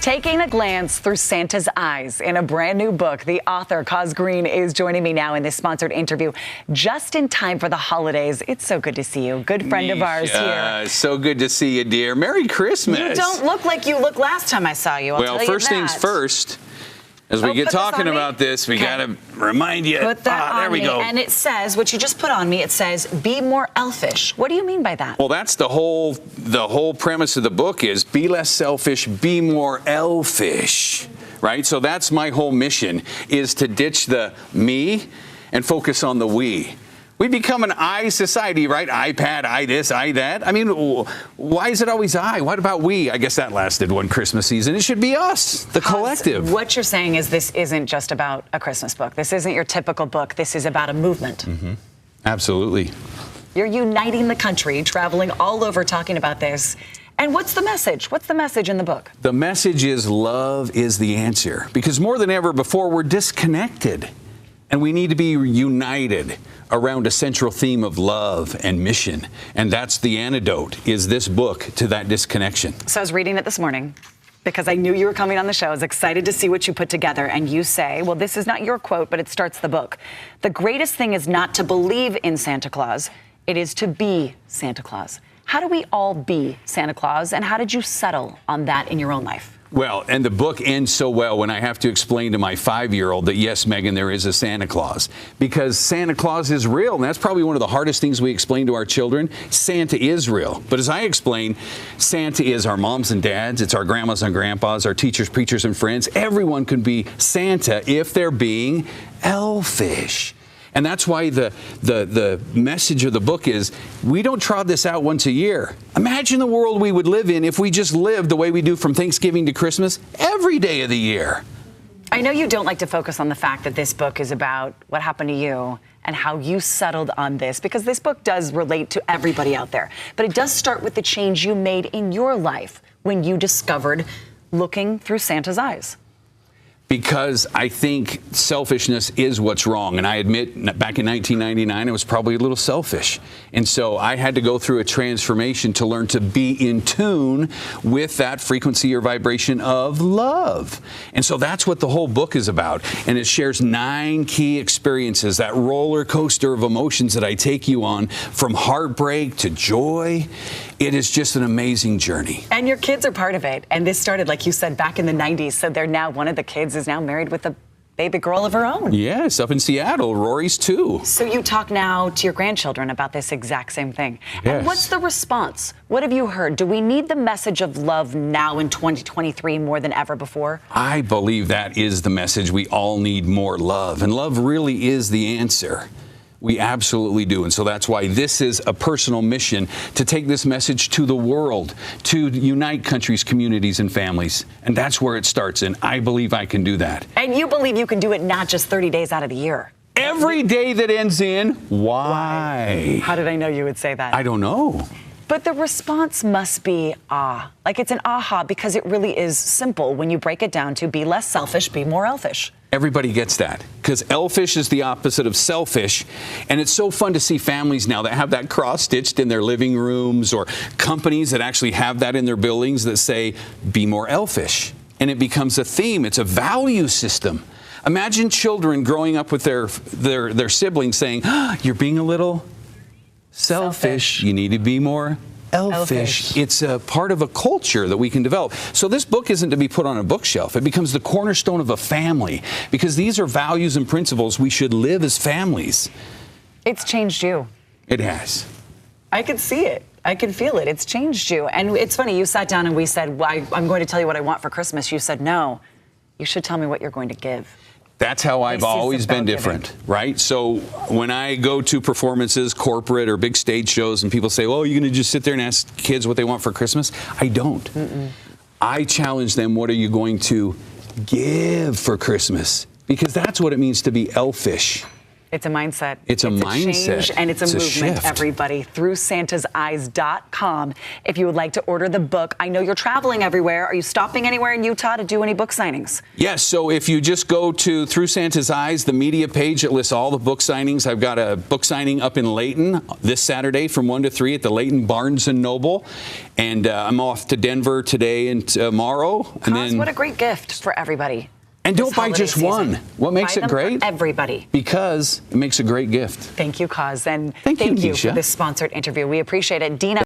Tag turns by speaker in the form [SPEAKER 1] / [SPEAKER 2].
[SPEAKER 1] Taking a glance through Santa's eyes in a brand new book, the author, Coz Green, is joining me now in this sponsored interview just in time for the holidays. It's so good to see you. Good friend of ours here.
[SPEAKER 2] So good to see you, dear. Merry Christmas.
[SPEAKER 1] You don't look like you looked last time I saw you. I'll tell you
[SPEAKER 2] first
[SPEAKER 1] that.
[SPEAKER 2] things first. As we get talking about this, we got to remind you.
[SPEAKER 1] Put that on
[SPEAKER 2] there we
[SPEAKER 1] me.
[SPEAKER 2] go.
[SPEAKER 1] And it says, what you just put on me, it says, be more elfish. What do you mean by that?
[SPEAKER 2] Well, that's the whole premise of the book is be less selfish, be more elfish, right? So that's my whole mission, is to ditch the me and focus on the we. We become an I society, right? iPad, I this, I that. I mean, why is it always I? What about we? I guess that lasted one Christmas season. It should be us, the collective.
[SPEAKER 1] What you're saying is this isn't just about a Christmas book. This isn't your typical book. This is about a movement.
[SPEAKER 2] Mm-hmm. Absolutely.
[SPEAKER 1] You're uniting the country, traveling all over talking about this. And what's the message? What's the message in the book?
[SPEAKER 2] The message is love is the answer. Because more than ever before, we're disconnected. And we need to be united around a central theme of love and mission. And that's the antidote, is this book to that disconnection.
[SPEAKER 1] So I was reading it this morning because I knew you were coming on the show. I was excited to see what you put together. And you say, well, this is not your quote, but it starts the book. The greatest thing is not to believe in Santa Claus. It is to be Santa Claus. How do we all be Santa Claus? And how did you settle on that in your own life?
[SPEAKER 2] Well, and the book ends so well when I have to explain to my 5-year-old that, yes, Megan, there is a Santa Claus. Because Santa Claus is real, and that's probably one of the hardest things we explain to our children. Santa is real. But as I explain, Santa is our moms and dads, it's our grandmas and grandpas, our teachers, preachers, and friends. Everyone can be Santa if they're being elfish. And that's why the message of the book is, we don't trot this out once a year. Imagine the world we would live in if we just lived the way we do from Thanksgiving to Christmas every day of the year.
[SPEAKER 1] I know you don't like to focus on the fact that this book is about what happened to you and how you settled on this, because this book does relate to everybody out there. But it does start with the change you made in your life when you discovered looking through Santa's eyes.
[SPEAKER 2] Because I think selfishness is what's wrong. And I admit, back in 1999, I was probably a little selfish. And so I had to go through a transformation to learn to be in tune with that frequency or vibration of love. And so that's what the whole book is about. And it shares 9 key experiences, that roller coaster of emotions that I take you on, from heartbreak to joy. It is just an amazing journey.
[SPEAKER 1] And your kids are part of it. And this started, like you said, back in the 90s. So they're now, one of the kids is now married with a baby girl of her own.
[SPEAKER 2] Yes, up in Seattle. Rory's 2.
[SPEAKER 1] So you talk now to your grandchildren about this exact same thing.
[SPEAKER 2] Yes.
[SPEAKER 1] And what's the response? What have you heard? Do we need the message of love now in 2023 more than ever before?
[SPEAKER 2] I believe that is the message. We all need more love. And love really is the answer. We absolutely do. And so that's why this is a personal mission, to take this message to the world, to unite countries, communities, and families. And that's where it starts. And I believe I can do that.
[SPEAKER 1] And you believe you can do it not just 30 days out of the year.
[SPEAKER 2] Every day that ends in why?
[SPEAKER 1] How did I know you would say that?
[SPEAKER 2] I don't know.
[SPEAKER 1] But the response must be like it's an aha, because it really is simple when you break it down to be less selfish, be more elfish.
[SPEAKER 2] Everybody gets that, because elfish is the opposite of selfish. And it's so fun to see families now that have that cross-stitched in their living rooms, or companies that actually have that in their buildings that say, be more elfish. And it becomes a theme. It's a value system. Imagine children growing up with their siblings saying, you're being a little selfish. You need to be more elfish. It's a part of a culture that we can develop. So this book isn't to be put on a bookshelf. It becomes the cornerstone of a family, because these are values and principles we should live as families.
[SPEAKER 1] It's changed you.
[SPEAKER 2] It has.
[SPEAKER 1] I can see it. I can feel it. It's changed you. And it's funny, you sat down and we said, well, I'm going to tell you what I want for Christmas. You said, no, you should tell me what you're going to give.
[SPEAKER 2] That's how I've always been different, right? So when I go to performances, corporate or big stage shows, and people say, well, you're going to just sit there and ask kids what they want for Christmas? I don't. I challenge them, what are you going to give for Christmas? Because that's what it means to be elfish.
[SPEAKER 1] It's a mindset.
[SPEAKER 2] It's a mindset.
[SPEAKER 1] Change, and it's a movement,
[SPEAKER 2] shift.
[SPEAKER 1] everybody. ThroughSantasEyes.com. If you would like to order the book, I know you're traveling everywhere. Are you stopping anywhere in Utah to do any book signings?
[SPEAKER 2] Yes, so if you just go to Through Santa's Eyes, the media page, it lists all the book signings. I've got a book signing up in Layton this Saturday from 1 to 3 at the Layton Barnes & Noble. And I'm off to Denver today and tomorrow. And
[SPEAKER 1] Coz, what a great gift for everybody.
[SPEAKER 2] And don't buy just one. What makes it great?
[SPEAKER 1] For everybody.
[SPEAKER 2] Because it makes a great gift.
[SPEAKER 1] Thank you, Coz. And
[SPEAKER 2] thank you,
[SPEAKER 1] for
[SPEAKER 2] Nicea.
[SPEAKER 1] this sponsored interview. We appreciate it. Dina.